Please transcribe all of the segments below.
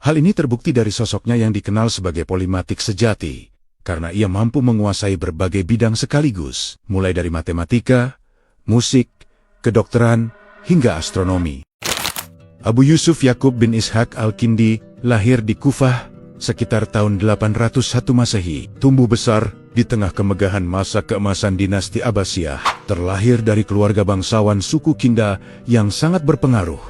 Hal ini terbukti dari sosoknya yang dikenal sebagai polimatik sejati, karena ia mampu menguasai berbagai bidang sekaligus, mulai dari matematika, musik, kedokteran, hingga astronomi. Abu Yusuf Yakub bin Ishaq Al-Kindi lahir di Kufah sekitar tahun 801 Masehi, tumbuh besar di tengah kemegahan masa keemasan dinasti Abbasiyah, terlahir dari keluarga bangsawan suku Kinda yang sangat berpengaruh.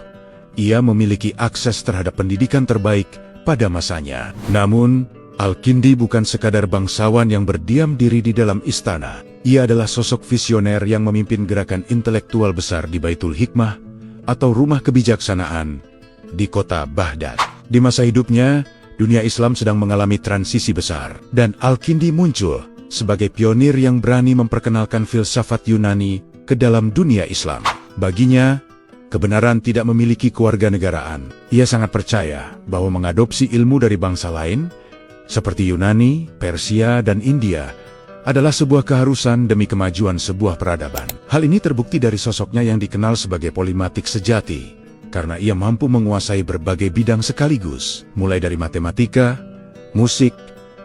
Ia memiliki akses terhadap pendidikan terbaik pada masanya. Namun, Al-Kindi bukan sekadar bangsawan yang berdiam diri di dalam istana. Ia adalah sosok visioner yang memimpin gerakan intelektual besar di Baitul Hikmah atau rumah kebijaksanaan di kota Baghdad. Di masa hidupnya, dunia Islam sedang mengalami transisi besar, dan Al-Kindi muncul sebagai pionir yang berani memperkenalkan filsafat Yunani ke dalam dunia Islam. Baginya, kebenaran tidak memiliki kewarganegaraan. Ia sangat percaya bahwa mengadopsi ilmu dari bangsa lain, seperti Yunani, Persia, dan India, adalah sebuah keharusan demi kemajuan sebuah peradaban. Hal ini terbukti dari sosoknya yang dikenal sebagai polimatik sejati, karena ia mampu menguasai berbagai bidang sekaligus, mulai dari matematika, musik,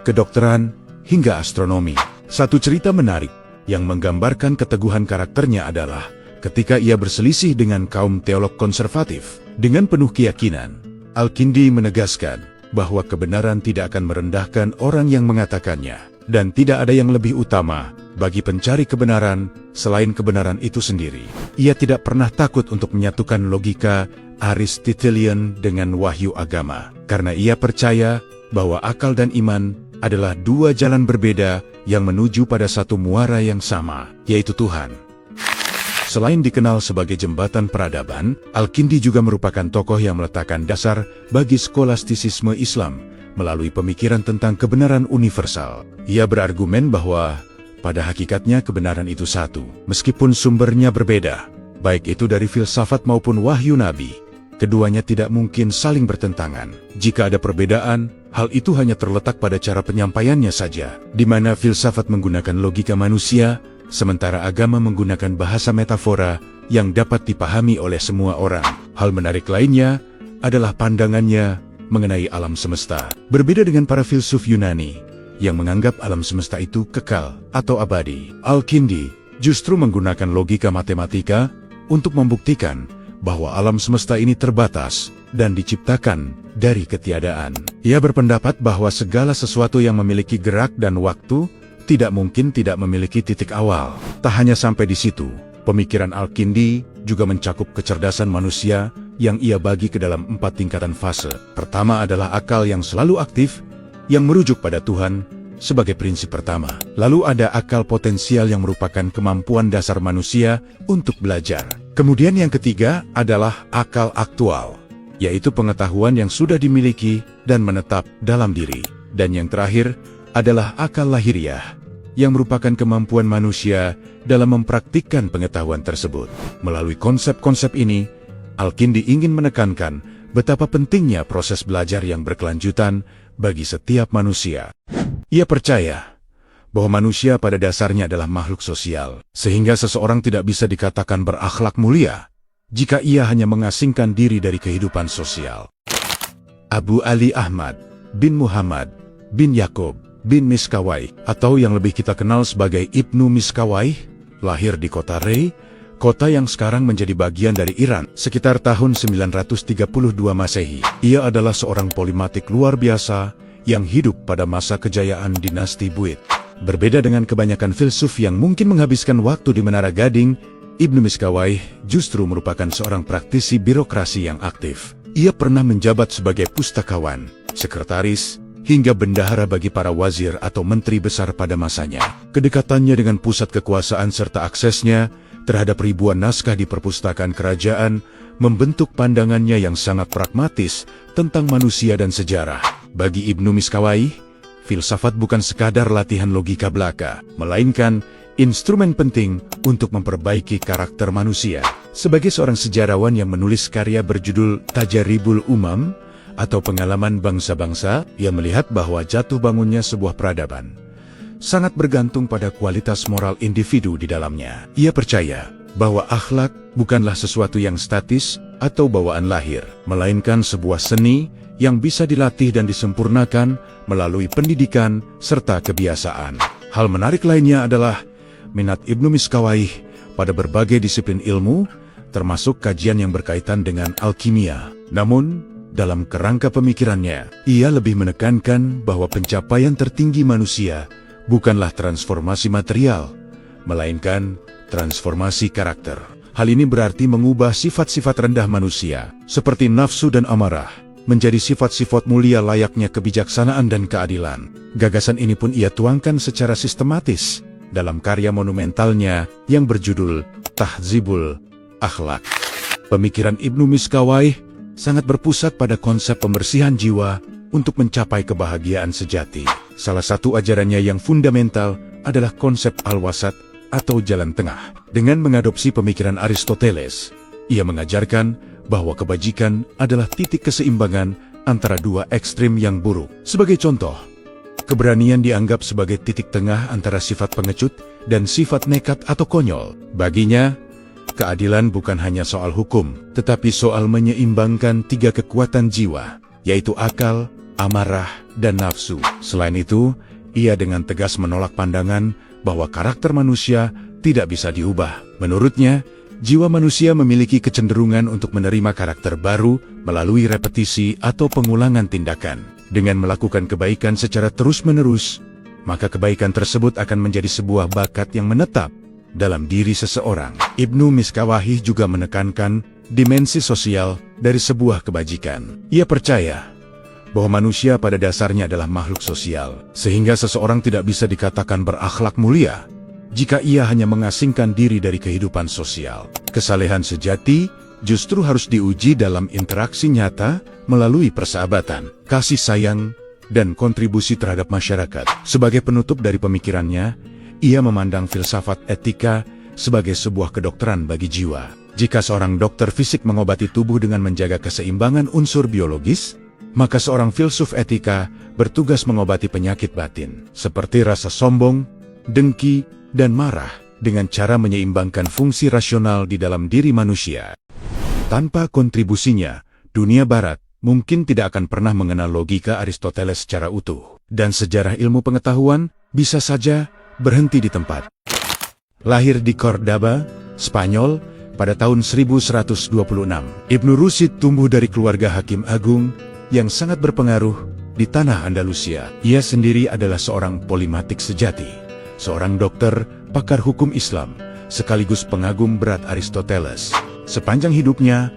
kedokteran, hingga astronomi. Satu cerita menarik yang menggambarkan keteguhan karakternya adalah ketika ia berselisih dengan kaum teolog konservatif. Dengan penuh keyakinan, Al-Kindi menegaskan bahwa kebenaran tidak akan merendahkan orang yang mengatakannya, dan tidak ada yang lebih utama bagi pencari kebenaran selain kebenaran itu sendiri. Ia tidak pernah takut untuk menyatukan logika Aristotelian dengan wahyu agama, karena ia percaya bahwa akal dan iman adalah dua jalan berbeda yang menuju pada satu muara yang sama, yaitu Tuhan. Selain dikenal sebagai jembatan peradaban, Al-Kindi juga merupakan tokoh yang meletakkan dasar bagi skolastisisme Islam melalui pemikiran tentang kebenaran universal. Ia berargumen bahwa pada hakikatnya kebenaran itu satu, meskipun sumbernya berbeda, baik itu dari filsafat maupun wahyu Nabi. Keduanya tidak mungkin saling bertentangan. Jika ada perbedaan, hal itu hanya terletak pada cara penyampaiannya saja, di mana filsafat menggunakan logika manusia, sementara agama menggunakan bahasa metafora yang dapat dipahami oleh semua orang. Hal menarik lainnya adalah pandangannya mengenai alam semesta. Berbeda dengan para filsuf Yunani yang menganggap alam semesta itu kekal atau abadi, Al-Kindi justru menggunakan logika matematika untuk membuktikan bahwa alam semesta ini terbatas dan diciptakan dari ketiadaan. Ia berpendapat bahwa segala sesuatu yang memiliki gerak dan waktu tidak mungkin tidak memiliki titik awal. Tak hanya sampai di situ, pemikiran Al-Kindi juga mencakup kecerdasan manusia yang ia bagi ke dalam 4 tingkatan fase. Pertama adalah akal yang selalu aktif, yang merujuk pada Tuhan sebagai prinsip pertama. Lalu ada akal potensial yang merupakan kemampuan dasar manusia untuk belajar. Kemudian yang ketiga adalah akal aktual, yaitu pengetahuan yang sudah dimiliki dan menetap dalam diri. Dan yang terakhir adalah akal lahiriah, yang merupakan kemampuan manusia dalam mempraktikkan pengetahuan tersebut. Melalui konsep-konsep ini, Al-Kindi ingin menekankan betapa pentingnya proses belajar yang berkelanjutan bagi setiap manusia. Ia percaya bahwa manusia pada dasarnya adalah makhluk sosial, sehingga seseorang tidak bisa dikatakan berakhlak mulia jika ia hanya mengasingkan diri dari kehidupan sosial. Abu Ali Ahmad bin Muhammad bin Yakub bin Miskawayh, atau yang lebih kita kenal sebagai Ibnu Miskawayh, lahir di kota Rey, kota yang sekarang menjadi bagian dari Iran, sekitar tahun 932 Masehi. Ia adalah seorang polimatik luar biasa yang hidup pada masa kejayaan dinasti Buid. Berbeda dengan kebanyakan filsuf yang mungkin menghabiskan waktu di Menara Gading, Ibnu Miskawayh justru merupakan seorang praktisi birokrasi yang aktif. Ia pernah menjabat sebagai pustakawan, sekretaris, hingga bendahara bagi para wazir atau menteri besar pada masanya. Kedekatannya dengan pusat kekuasaan serta aksesnya terhadap ribuan naskah di perpustakaan kerajaan membentuk pandangannya yang sangat pragmatis tentang manusia dan sejarah. Bagi Ibnu Miskawayh, filsafat bukan sekadar latihan logika belaka, melainkan instrumen penting untuk memperbaiki karakter manusia. Sebagai seorang sejarawan yang menulis karya berjudul Tajaribul Umam, atau pengalaman bangsa-bangsa, ia melihat bahwa jatuh bangunnya sebuah peradaban sangat bergantung pada kualitas moral individu di dalamnya. Ia percaya bahwa akhlak bukanlah sesuatu yang statis atau bawaan lahir, melainkan sebuah seni yang bisa dilatih dan disempurnakan melalui pendidikan serta kebiasaan. Hal menarik lainnya adalah minat Ibnu Miskawayh pada berbagai disiplin ilmu, termasuk kajian yang berkaitan dengan alkimia. Namun, dalam kerangka pemikirannya, ia lebih menekankan bahwa pencapaian tertinggi manusia bukanlah transformasi material, melainkan transformasi karakter. Hal ini berarti mengubah sifat-sifat rendah manusia, seperti nafsu dan amarah, menjadi sifat-sifat mulia layaknya kebijaksanaan dan keadilan. Gagasan ini pun ia tuangkan secara sistematis dalam karya monumentalnya yang berjudul Tahdzibul Akhlaq. Pemikiran Ibnu Miskawayh sangat berpusat pada konsep pembersihan jiwa untuk mencapai kebahagiaan sejati. Salah satu ajarannya yang fundamental adalah konsep al-wasat atau jalan tengah. Dengan mengadopsi pemikiran Aristoteles, ia mengajarkan bahwa kebajikan adalah titik keseimbangan antara dua ekstrim yang buruk. Sebagai contoh, keberanian dianggap sebagai titik tengah antara sifat pengecut dan sifat nekat atau konyol. Baginya, keadilan bukan hanya soal hukum, tetapi soal menyeimbangkan tiga kekuatan jiwa, yaitu akal, amarah, dan nafsu. Selain itu, ia dengan tegas menolak pandangan bahwa karakter manusia tidak bisa diubah. Menurutnya, jiwa manusia memiliki kecenderungan untuk menerima karakter baru melalui repetisi atau pengulangan tindakan. Dengan melakukan kebaikan secara terus-menerus, maka kebaikan tersebut akan menjadi sebuah bakat yang menetap dalam diri seseorang. Ibnu Miskawayh juga menekankan dimensi sosial dari sebuah kebajikan. Ia percaya bahwa manusia pada dasarnya adalah makhluk sosial, sehingga seseorang tidak bisa dikatakan berakhlak mulia jika ia hanya mengasingkan diri dari kehidupan sosial. Kesalehan sejati justru harus diuji dalam interaksi nyata melalui persahabatan, kasih sayang, dan kontribusi terhadap masyarakat. Sebagai penutup dari pemikirannya, ia memandang filsafat etika sebagai sebuah kedokteran bagi jiwa. Jika seorang dokter fisik mengobati tubuh dengan menjaga keseimbangan unsur biologis, maka seorang filsuf etika bertugas mengobati penyakit batin, seperti rasa sombong, dengki, dan marah, dengan cara menyeimbangkan fungsi rasional di dalam diri manusia. Tanpa kontribusinya, dunia barat mungkin tidak akan pernah mengenal logika Aristoteles secara utuh, dan sejarah ilmu pengetahuan bisa saja berhenti di tempat. Lahir di Córdoba, Spanyol, pada tahun 1126, Ibnu Rushd tumbuh dari keluarga hakim agung yang sangat berpengaruh di tanah Andalusia. Ia sendiri adalah seorang polimatik sejati, seorang dokter, pakar hukum Islam, sekaligus pengagum berat Aristoteles. Sepanjang hidupnya,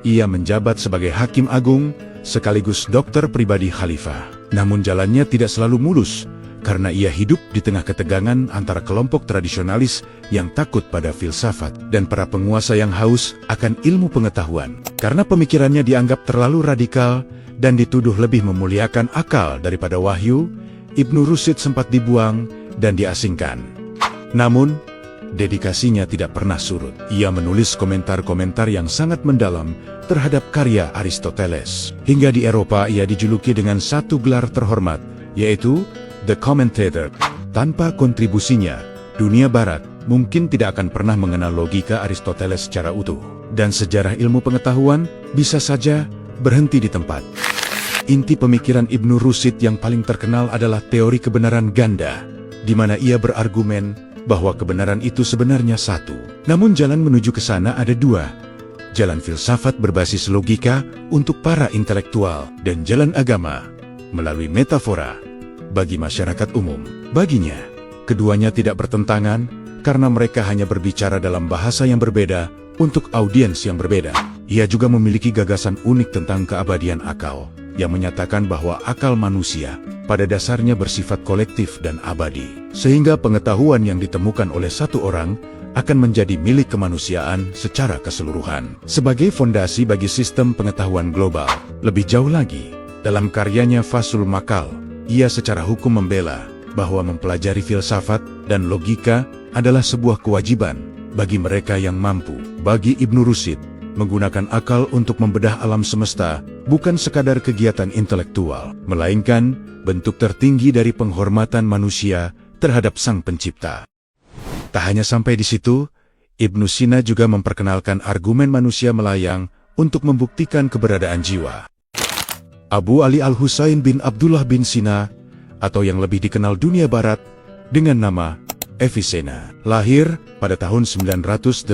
ia menjabat sebagai hakim agung sekaligus dokter pribadi khalifah. Namun jalannya tidak selalu mulus, karena ia hidup di tengah ketegangan antara kelompok tradisionalis yang takut pada filsafat dan para penguasa yang haus akan ilmu pengetahuan. Karena pemikirannya dianggap terlalu radikal dan dituduh lebih memuliakan akal daripada wahyu, Ibnu Rushd sempat dibuang dan diasingkan. Namun, dedikasinya tidak pernah surut. Ia menulis komentar-komentar yang sangat mendalam terhadap karya Aristoteles. Hingga di Eropa ia dijuluki dengan satu gelar terhormat, yaitu The Commentator. Tanpa kontribusinya, dunia barat mungkin tidak akan pernah mengenal logika Aristoteles secara utuh, dan sejarah ilmu pengetahuan bisa saja berhenti di tempat. Inti pemikiran Ibnu Rushd yang paling terkenal adalah teori kebenaran ganda, di mana ia berargumen bahwa kebenaran itu sebenarnya satu. Namun jalan menuju ke sana ada dua. Jalan filsafat berbasis logika untuk para intelektual, dan jalan agama melalui metafora bagi masyarakat umum. Baginya, keduanya tidak bertentangan karena mereka hanya berbicara dalam bahasa yang berbeda untuk audiens yang berbeda. Ia juga memiliki gagasan unik tentang keabadian akal, yang menyatakan bahwa akal manusia pada dasarnya bersifat kolektif dan abadi, sehingga pengetahuan yang ditemukan oleh satu orang akan menjadi milik kemanusiaan secara keseluruhan, sebagai fondasi bagi sistem pengetahuan global. Lebih jauh lagi, dalam karyanya Fathul Maqal, ia secara hukum membela bahwa mempelajari filsafat dan logika adalah sebuah kewajiban bagi mereka yang mampu. Bagi Ibnu Rushd, menggunakan akal untuk membedah alam semesta bukan sekadar kegiatan intelektual, melainkan bentuk tertinggi dari penghormatan manusia terhadap Sang Pencipta. Tak hanya sampai di situ, Ibnu Sina juga memperkenalkan argumen manusia melayang untuk membuktikan keberadaan jiwa. Abu Ali Al-Husain bin Abdullah bin Sina, atau yang lebih dikenal dunia barat dengan nama Avicenna, lahir pada tahun 980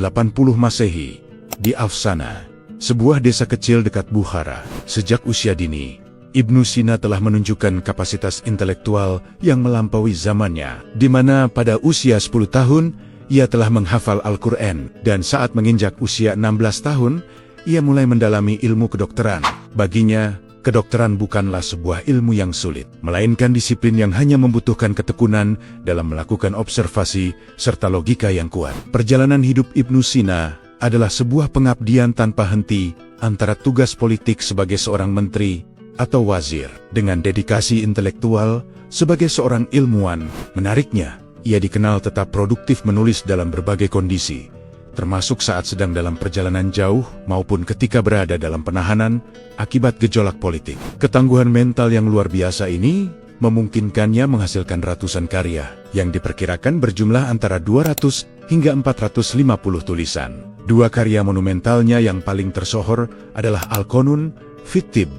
Masehi di Afsana, sebuah desa kecil dekat Bukhara. Sejak usia dini, Ibnu Sina telah menunjukkan kapasitas intelektual yang melampaui zamannya, di mana pada usia 10 tahun, ia telah menghafal Al-Quran, dan saat menginjak usia 16 tahun, ia mulai mendalami ilmu kedokteran. Baginya, kedokteran bukanlah sebuah ilmu yang sulit, melainkan disiplin yang hanya membutuhkan ketekunan dalam melakukan observasi serta logika yang kuat. Perjalanan hidup Ibnu Sina adalah sebuah pengabdian tanpa henti antara tugas politik sebagai seorang menteri atau wazir dengan dedikasi intelektual sebagai seorang ilmuwan. Menariknya, ia dikenal tetap produktif menulis dalam berbagai kondisi, termasuk saat sedang dalam perjalanan jauh maupun ketika berada dalam penahanan akibat gejolak politik. Ketangguhan mental yang luar biasa ini memungkinkannya menghasilkan ratusan karya yang diperkirakan berjumlah antara 200 hingga 450 tulisan. Dua karya monumentalnya yang paling tersohor adalah Al-Qanun fit Tibb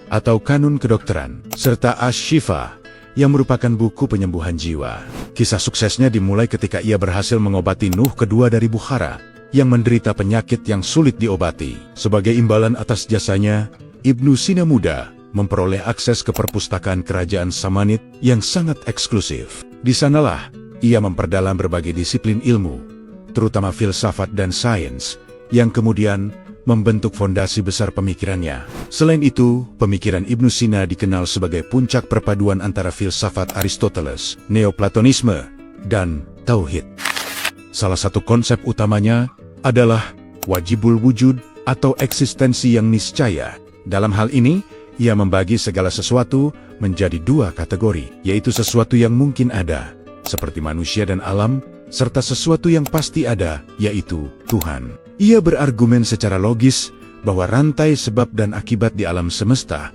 atau Kanun Kedokteran, serta Asy-Syifa yang merupakan buku penyembuhan jiwa. Kisah suksesnya dimulai ketika ia berhasil mengobati Nuh kedua dari Bukhara yang menderita penyakit yang sulit diobati. Sebagai imbalan atas jasanya, Ibnu Sina muda memperoleh akses ke perpustakaan kerajaan Samanid yang sangat eksklusif. Di sanalah ia memperdalam berbagai disiplin ilmu, terutama filsafat dan sains, yang kemudian membentuk fondasi besar pemikirannya. Selain itu, pemikiran Ibnu Sina dikenal sebagai puncak perpaduan antara filsafat Aristoteles, Neoplatonisme, dan Tauhid. Salah satu konsep utamanya adalah wajibul wujud atau eksistensi yang niscaya. Dalam hal ini, ia membagi segala sesuatu menjadi dua kategori, yaitu sesuatu yang mungkin ada, seperti manusia dan alam, serta sesuatu yang pasti ada, yaitu Tuhan. Ia berargumen secara logis bahwa rantai sebab dan akibat di alam semesta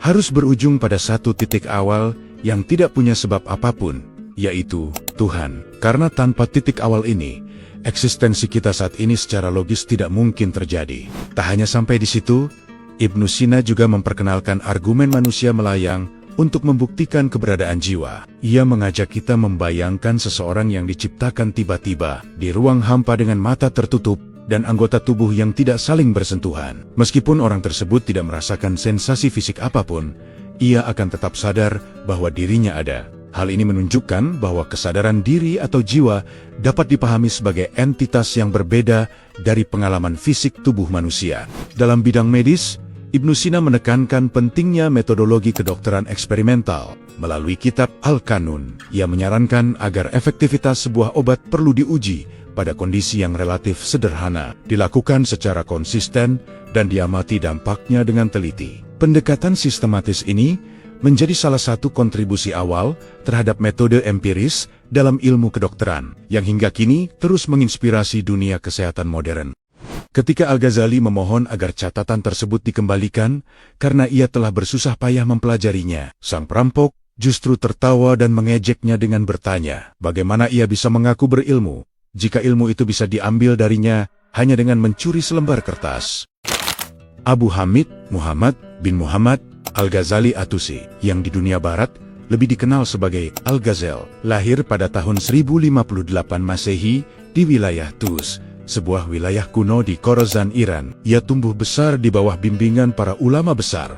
harus berujung pada satu titik awal yang tidak punya sebab apapun, yaitu Tuhan. Karena tanpa titik awal ini, eksistensi kita saat ini secara logis tidak mungkin terjadi. Tak hanya sampai di situ, Ibnu Sina juga memperkenalkan argumen manusia melayang untuk membuktikan keberadaan jiwa. Ia mengajak kita membayangkan seseorang yang diciptakan tiba-tiba di ruang hampa dengan mata tertutup dan anggota tubuh yang tidak saling bersentuhan. Meskipun orang tersebut tidak merasakan sensasi fisik apapun, ia akan tetap sadar bahwa dirinya ada. Hal ini menunjukkan bahwa kesadaran diri atau jiwa dapat dipahami sebagai entitas yang berbeda dari pengalaman fisik tubuh manusia. Dalam bidang medis, Ibnu Sina menekankan pentingnya metodologi kedokteran eksperimental. Melalui kitab Al-Qanun, ia menyarankan agar efektivitas sebuah obat perlu diuji pada kondisi yang relatif sederhana, dilakukan secara konsisten, dan diamati dampaknya dengan teliti. Pendekatan sistematis ini menjadi salah satu kontribusi awal terhadap metode empiris dalam ilmu kedokteran, yang hingga kini terus menginspirasi dunia kesehatan modern. Ketika Al-Ghazali memohon agar catatan tersebut dikembalikan karena ia telah bersusah payah mempelajarinya, sang perampok justru tertawa dan mengejeknya dengan bertanya, bagaimana ia bisa mengaku berilmu jika ilmu itu bisa diambil darinya hanya dengan mencuri selembar kertas. Abu Hamid Muhammad bin Muhammad Al-Ghazali At-Tusi, yang di dunia barat lebih dikenal sebagai Al-Ghazal, lahir pada tahun 1058 Masehi di wilayah Tus, sebuah wilayah kuno di Khorasan, Iran. Ia tumbuh besar di bawah bimbingan para ulama besar,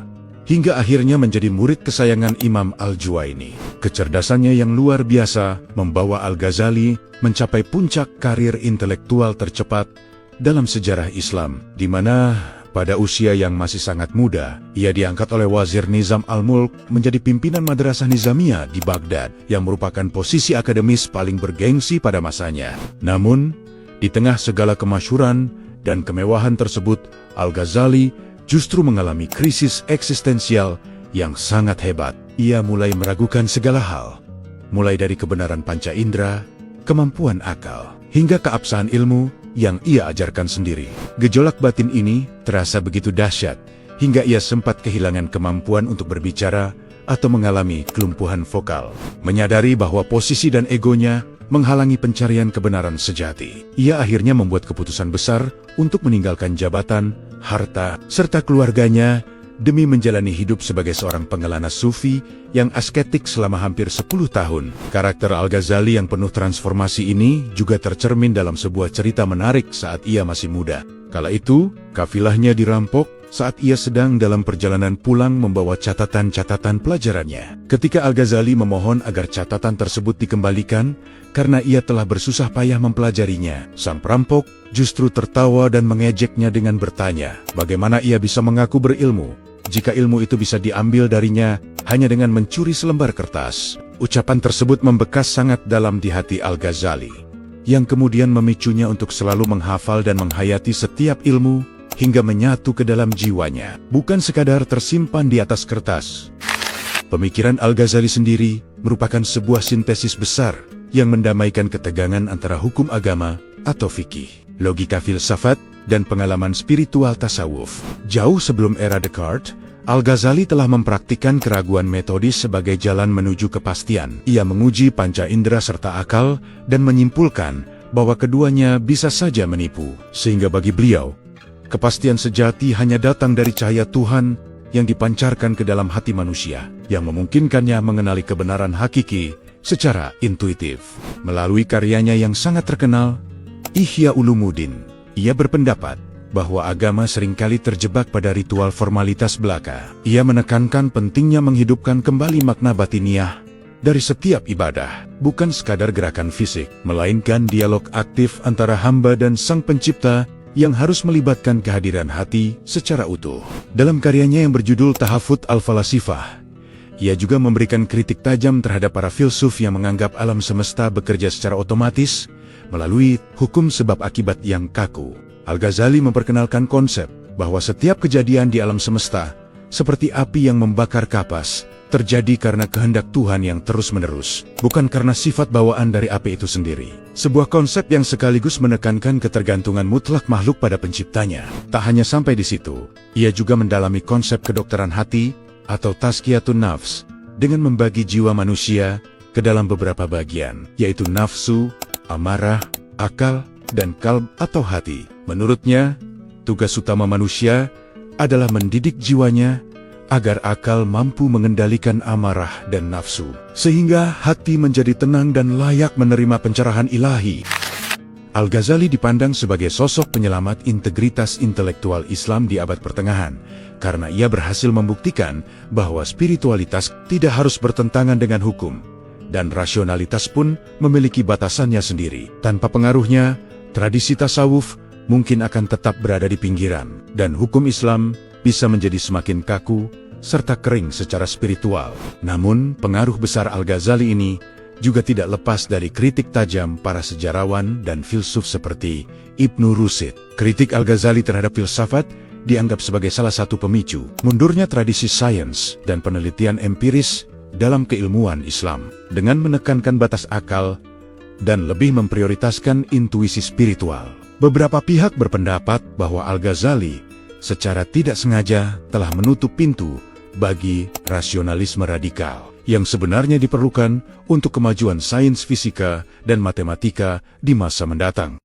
hingga akhirnya menjadi murid kesayangan Imam Al-Juwaini. Kecerdasannya yang luar biasa membawa Al-Ghazali mencapai puncak karir intelektual tercepat dalam sejarah Islam, di mana pada usia yang masih sangat muda, ia diangkat oleh Wazir Nizam Al-Mulk menjadi pimpinan Madrasah Nizamiyah di Baghdad, yang merupakan posisi akademis paling bergengsi pada masanya. Namun, di tengah segala kemasyhuran dan kemewahan tersebut, Al-Ghazali justru mengalami krisis eksistensial yang sangat hebat. Ia mulai meragukan segala hal, mulai dari kebenaran panca indera, kemampuan akal, hingga keabsahan ilmu yang ia ajarkan sendiri. Gejolak batin ini terasa begitu dahsyat, hingga ia sempat kehilangan kemampuan untuk berbicara atau mengalami kelumpuhan vokal. Menyadari bahwa posisi dan egonya menghalangi pencarian kebenaran sejati, ia akhirnya membuat keputusan besar untuk meninggalkan jabatan, harta, serta keluarganya demi menjalani hidup sebagai seorang pengelana sufi yang asketik selama hampir 10 tahun. Karakter Al-Ghazali yang penuh transformasi ini juga tercermin dalam sebuah cerita menarik saat ia masih muda. Kala itu, kafilahnya dirampok saat ia sedang dalam perjalanan pulang membawa catatan-catatan pelajarannya. Ketika Al-Ghazali memohon agar catatan tersebut dikembalikan karena ia telah bersusah payah mempelajarinya, sang perampok justru tertawa dan mengejeknya dengan bertanya, bagaimana ia bisa mengaku berilmu jika ilmu itu bisa diambil darinya hanya dengan mencuri selembar kertas. Ucapan tersebut membekas sangat dalam di hati Al-Ghazali, yang kemudian memicunya untuk selalu menghafal dan menghayati setiap ilmu hingga menyatu ke dalam jiwanya, bukan sekadar tersimpan di atas kertas. Pemikiran Al-Ghazali sendiri merupakan sebuah sintesis besar yang mendamaikan ketegangan antara hukum agama atau fikih, logika filsafat, dan pengalaman spiritual tasawuf. Jauh sebelum era Descartes, Al-Ghazali telah mempraktikkan keraguan metodis sebagai jalan menuju kepastian. Ia menguji panca indera serta akal dan menyimpulkan bahwa keduanya bisa saja menipu. Sehingga bagi beliau, kepastian sejati hanya datang dari cahaya Tuhan yang dipancarkan ke dalam hati manusia, yang memungkinkannya mengenali kebenaran hakiki secara intuitif. Melalui karyanya yang sangat terkenal, Ihya Ulumuddin, ia berpendapat bahwa agama seringkali terjebak pada ritual formalitas belaka. Ia menekankan pentingnya menghidupkan kembali makna batiniah dari setiap ibadah, bukan sekadar gerakan fisik, melainkan dialog aktif antara hamba dan Sang Pencipta yang harus melibatkan kehadiran hati secara utuh. Dalam karyanya yang berjudul Tahafut Al-Falasifah, ia juga memberikan kritik tajam terhadap para filsuf yang menganggap alam semesta bekerja secara otomatis melalui hukum sebab akibat yang kaku. Al-Ghazali memperkenalkan konsep bahwa setiap kejadian di alam semesta, seperti api yang membakar kapas, terjadi karena kehendak Tuhan yang terus-menerus, bukan karena sifat bawaan dari api itu sendiri. Sebuah konsep yang sekaligus menekankan ketergantungan mutlak makhluk pada penciptanya. Tak hanya sampai di situ, ia juga mendalami konsep kedokteran hati atau tazkiyatun nafs dengan membagi jiwa manusia ke dalam beberapa bagian, yaitu nafsu, amarah, akal, dan kalb atau hati. Menurutnya, tugas utama manusia adalah mendidik jiwanya agar akal mampu mengendalikan amarah dan nafsu, sehingga hati menjadi tenang dan layak menerima pencerahan ilahi. Al-Ghazali dipandang sebagai sosok penyelamat integritas intelektual Islam di abad pertengahan, karena ia berhasil membuktikan bahwa spiritualitas tidak harus bertentangan dengan hukum, dan rasionalitas pun memiliki batasannya sendiri. Tanpa pengaruhnya, tradisi tasawuf mungkin akan tetap berada di pinggiran, dan hukum Islam bisa menjadi semakin kaku serta kering secara spiritual. Namun, pengaruh besar Al-Ghazali ini juga tidak lepas dari kritik tajam para sejarawan dan filsuf seperti Ibnu Rushd. Kritik Al-Ghazali terhadap filsafat dianggap sebagai salah satu pemicu mundurnya tradisi sains dan penelitian empiris dalam keilmuan Islam, dengan menekankan batas akal dan lebih memprioritaskan intuisi spiritual. Beberapa pihak berpendapat bahwa Al-Ghazali secara tidak sengaja telah menutup pintu bagi rasionalisme radikal yang sebenarnya diperlukan untuk kemajuan sains fisika dan matematika di masa mendatang.